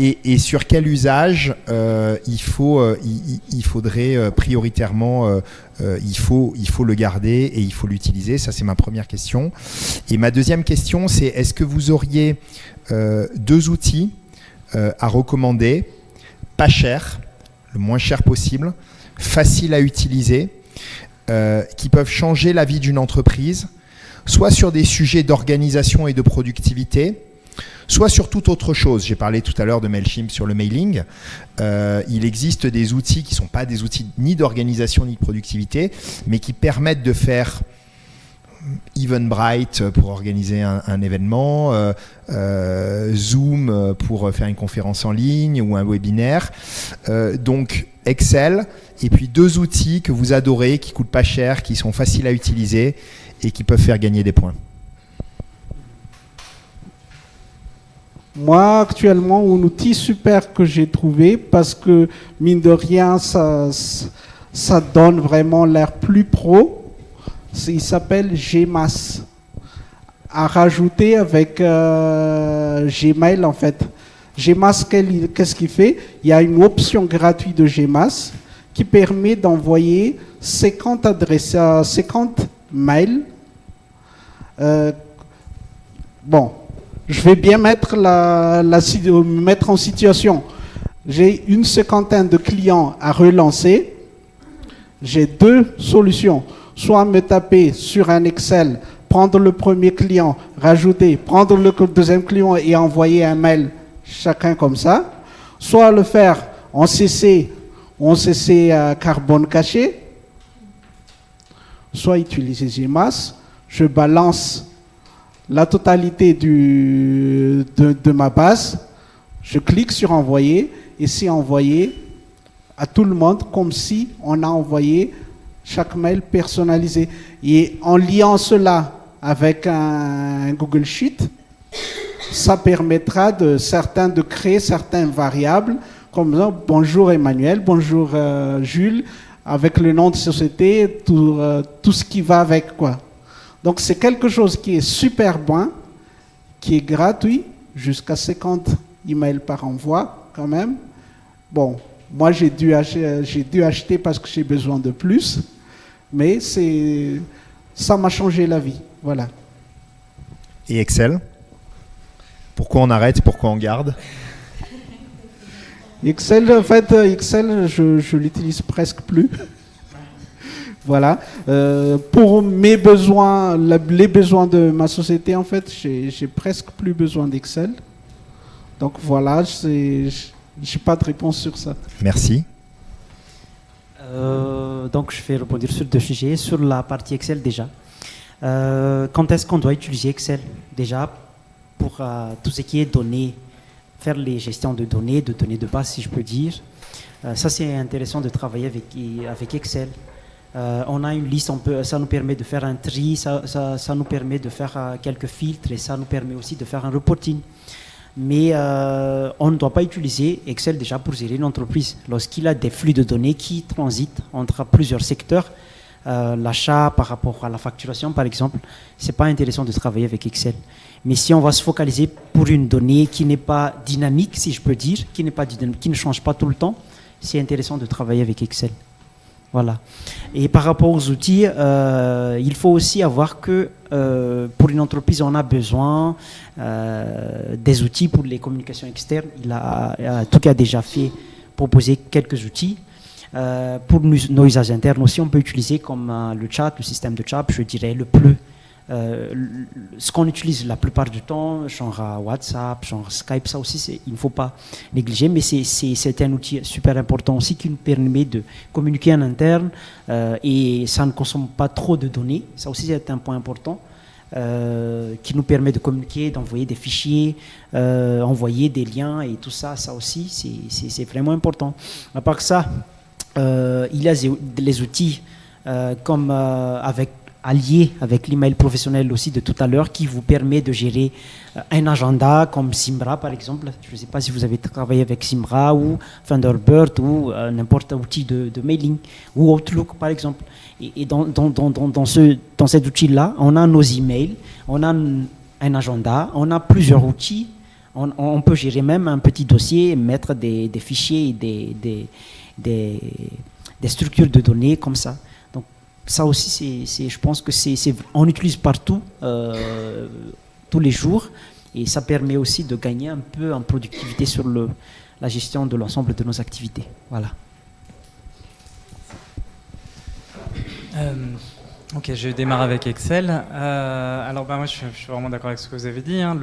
Et sur quel usage il faudrait prioritairement, il faut le garder et il faut l'utiliser. Ça, c'est ma première question. Et ma deuxième question, c'est est-ce que vous auriez 2 outils à recommander, pas cher, le moins cher possible, facile à utiliser, qui peuvent changer la vie d'une entreprise, soit sur des sujets d'organisation et de productivité, soit sur toute autre chose. J'ai parlé tout à l'heure de MailChimp sur le mailing. Il existe des outils qui ne sont pas des outils ni d'organisation ni de productivité, mais qui permettent de faire Eventbrite pour organiser un événement, Zoom pour faire une conférence en ligne ou un webinaire. Donc Excel, et puis 2 outils que vous adorez, qui ne coûtent pas cher, qui sont faciles à utiliser et qui peuvent faire gagner des points. Moi, actuellement, un outil super que j'ai trouvé, parce que, mine de rien, ça donne vraiment l'air plus pro, il s'appelle Gmas. À rajouter avec Gmail, en fait. Gmas, qu'est-ce qu'il fait? Il y a une option gratuite de Gmas qui permet d'envoyer 50 mails. Je vais bien mettre mettre en situation. J'ai une 50aine de clients à relancer. J'ai 2 solutions. Soit me taper sur un Excel, prendre le premier client, rajouter, prendre le deuxième client et envoyer un mail chacun comme ça. Soit le faire en CC carbone caché. Soit utiliser Gmas. Je balance la totalité de ma base, je clique sur envoyer et c'est envoyé à tout le monde comme si on a envoyé chaque mail personnalisé. Et en liant cela avec un Google Sheet, ça permettra de créer certaines variables comme bonjour Emmanuel, bonjour Jules, avec le nom de société, tout ce qui va avec quoi. Donc c'est quelque chose qui est super bon, qui est gratuit, jusqu'à 50 emails par envoi quand même. Bon, moi j'ai dû acheter parce que j'ai besoin de plus, mais ça m'a changé la vie, voilà. Et Excel? Pourquoi on arrête, pourquoi on garde? Excel, en fait, je l'utilise presque plus. Voilà. Pour mes besoins, les besoins de ma société, en fait, j'ai presque plus besoin d'Excel. Donc voilà, j'ai pas de réponse sur ça. Merci. Donc je vais répondre sur 2 sujets. Sur la partie Excel déjà. Quand est-ce qu'on doit utiliser Excel? Déjà, pour tout ce qui est données, faire les gestions de données de base, si je peux dire. Ça, c'est intéressant de travailler avec Excel. On a une liste, ça nous permet de faire un tri, ça nous permet de faire quelques filtres et ça nous permet aussi de faire un reporting. Mais on ne doit pas utiliser Excel déjà pour gérer une entreprise. Lorsqu'il a des flux de données qui transitent entre plusieurs secteurs, l'achat par rapport à la facturation par exemple, c'est pas intéressant de travailler avec Excel. Mais si on va se focaliser pour une donnée qui n'est pas dynamique, si je peux dire, qui ne change pas tout le temps, c'est intéressant de travailler avec Excel. Voilà. Et par rapport aux outils, il faut aussi avoir que pour une entreprise, on a besoin des outils pour les communications externes. En tout cas déjà fait proposer quelques outils. Pour nos usages internes aussi, on peut utiliser comme le chat, le système de chat, je dirais ce qu'on utilise la plupart du temps, genre WhatsApp, genre Skype, ça aussi, il ne faut pas négliger, mais c'est un outil super important aussi qui nous permet de communiquer en interne et ça ne consomme pas trop de données. Ça aussi, c'est un point important qui nous permet de communiquer, d'envoyer des fichiers, envoyer des liens et tout ça. Ça aussi, c'est vraiment important. À part ça, il y a les outils comme allié avec l'email professionnel aussi de tout à l'heure qui vous permet de gérer un agenda comme Zimbra par exemple. Je ne sais pas si vous avez travaillé avec Zimbra ou Thunderbird ou n'importe quel outil de mailing ou Outlook par exemple. Et dans cet outil-là, on a nos emails, on a un agenda, on a plusieurs outils On peut gérer même un petit dossier, mettre des fichiers et des structures de données comme ça. Donc ça aussi, je pense que on utilise partout, tous les jours, et ça permet aussi de gagner un peu en productivité sur la gestion de l'ensemble de nos activités. Voilà. Ok, je démarre avec Excel. Alors moi je suis vraiment d'accord avec ce que vous avez dit. Hein.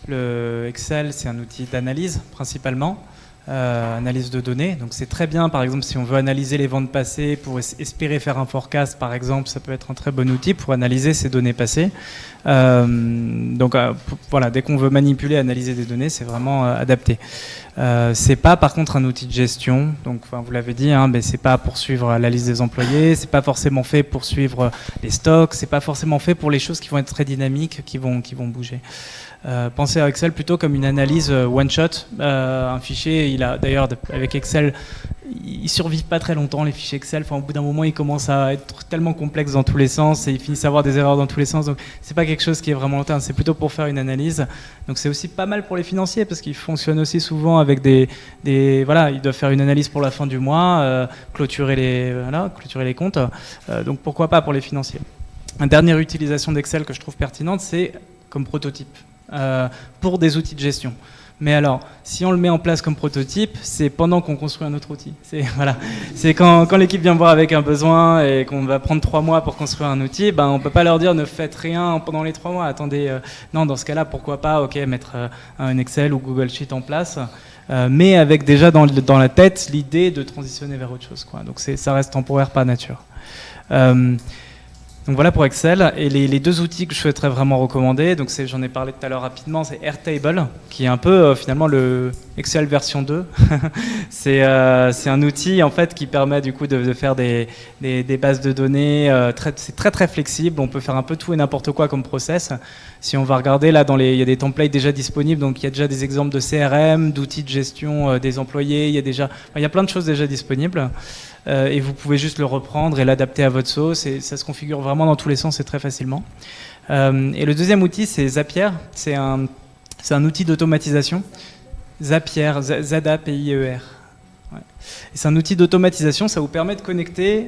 Le Excel, c'est un outil d'analyse principalement, analyse de données. Donc c'est très bien, par exemple, si on veut analyser les ventes passées pour espérer faire un forecast, par exemple, ça peut être un très bon outil pour analyser ces données passées. Donc voilà, dès qu'on veut manipuler, analyser des données, c'est vraiment adapté. C'est pas par contre un outil de gestion, donc vous l'avez dit, hein, mais c'est pas pour suivre la liste des employés, c'est pas forcément fait pour suivre les stocks, c'est pas forcément fait pour les choses qui vont être très dynamiques, qui vont bouger. Pensez à Excel plutôt comme une analyse one shot. Un fichier, d'ailleurs avec Excel, ils survivent pas très longtemps, les fichiers Excel. Enfin, au bout d'un moment, ils commencent à être tellement complexes dans tous les sens et ils finissent à avoir des erreurs dans tous les sens. Donc c'est pas quelque chose qui est vraiment long terme, c'est plutôt pour faire une analyse. Donc c'est aussi pas mal pour les financiers parce qu'ils fonctionnent aussi souvent avec voilà, ils doivent faire une analyse pour la fin du mois, clôturer les comptes. Donc pourquoi pas pour les financiers. Une dernière utilisation d'Excel que je trouve pertinente, c'est comme prototype. Pour des outils de gestion. Mais alors, si on le met en place comme prototype, c'est pendant qu'on construit un autre outil. C'est quand l'équipe vient voir avec un besoin et qu'on va prendre 3 mois pour construire un outil, on ne peut pas leur dire ne faites rien pendant les 3 mois. Attendez, non, dans ce cas-là, pourquoi pas mettre un Excel ou Google Sheet en place, mais avec déjà dans la tête l'idée de transitionner vers autre chose, quoi. Donc ça reste temporaire par nature. Donc voilà pour Excel. Et les 2 outils que je souhaiterais vraiment recommander, donc j'en ai parlé tout à l'heure rapidement, c'est Airtable, qui est un peu finalement le Excel version 2. c'est un outil en fait qui permet du coup de faire des bases de données. C'est très très flexible. On peut faire un peu tout et n'importe quoi comme process. Si on va regarder là, il y a des templates déjà disponibles, donc il y a déjà des exemples de CRM, d'outils de gestion des employés. Il y a plein de choses déjà disponibles. Et vous pouvez juste le reprendre et l'adapter à votre sauce, et ça se configure vraiment dans tous les sens et très facilement. Et le deuxième outil, c'est Zapier. C'est un outil d'automatisation. Zapier, Z-A-P-I-E-R. Ouais. C'est un outil d'automatisation, ça vous permet de connecter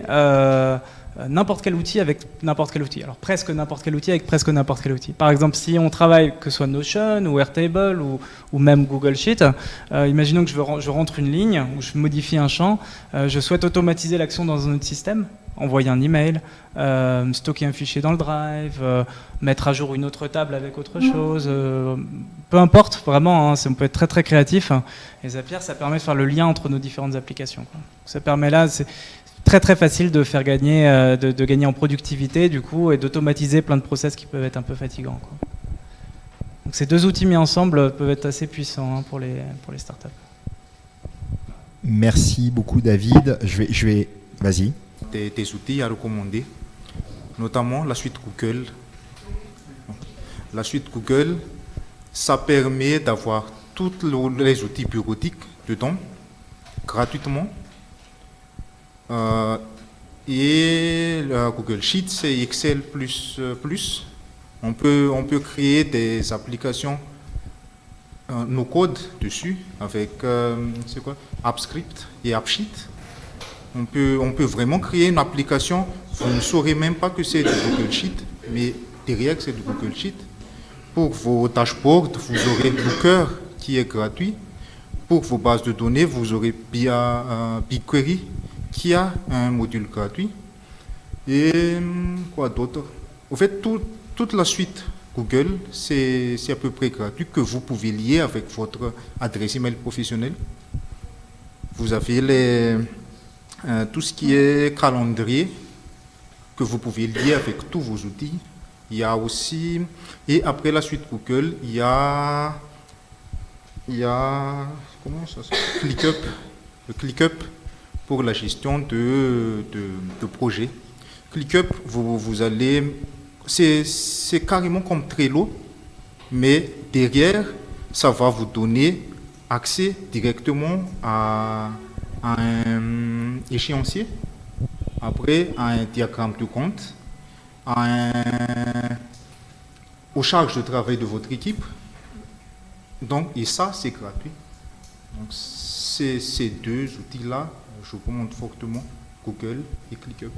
n'importe quel outil avec n'importe quel outil. Alors presque n'importe quel outil avec presque n'importe quel outil. Par exemple, si on travaille, que ce soit Notion ou Airtable ou même Google Sheet, imaginons que je rentre une ligne ou je modifie un champ, je souhaite automatiser l'action dans un autre système, envoyer un email, stocker un fichier dans le Drive, mettre à jour une autre table avec autre chose, peu importe, vraiment, hein, ça peut être très très créatif. Et Zapier, ça permet de faire le lien entre nos différentes applications, quoi. Ça permet là, c'est très très facile de faire gagner, de gagner en productivité du coup, et d'automatiser plein de process qui peuvent être un peu fatigants, quoi. Donc ces 2 outils mis ensemble peuvent être assez puissants, hein, pour les startups. Merci beaucoup David. Je vais vas-y. Des outils à recommander, notamment la suite Google. La suite Google, ça permet d'avoir tous les outils bureautiques dedans, gratuitement. Et Google Sheets, c'est Excel plus. On peut créer des applications, nos codes dessus, avec AppScript et AppSheet. On peut vraiment créer une application. Vous ne saurez même pas que c'est du Google Sheet, mais derrière c'est du Google Sheet. Pour vos dashboards, vous aurez Looker qui est gratuit. Pour vos bases de données, vous aurez BigQuery qui a un module gratuit. Et quoi d'autre? Au fait, toute la suite Google, c'est à peu près gratuit, que vous pouvez lier avec votre adresse email professionnelle. Vous avez tout ce qui est calendrier que vous pouvez lier avec tous vos outils. Il y a aussi, et après la suite Google, il y a comment ça s'appelle? ClickUp. Le ClickUp pour la gestion de projets. ClickUp, vous allez, c'est carrément comme Trello, mais derrière, ça va vous donner accès directement à un échéancier, après à un diagramme de compte, aux charges de travail de votre équipe, Donc, et ça, c'est gratuit. Donc, ces deux outils-là, je recommande fortement Google et ClickUp.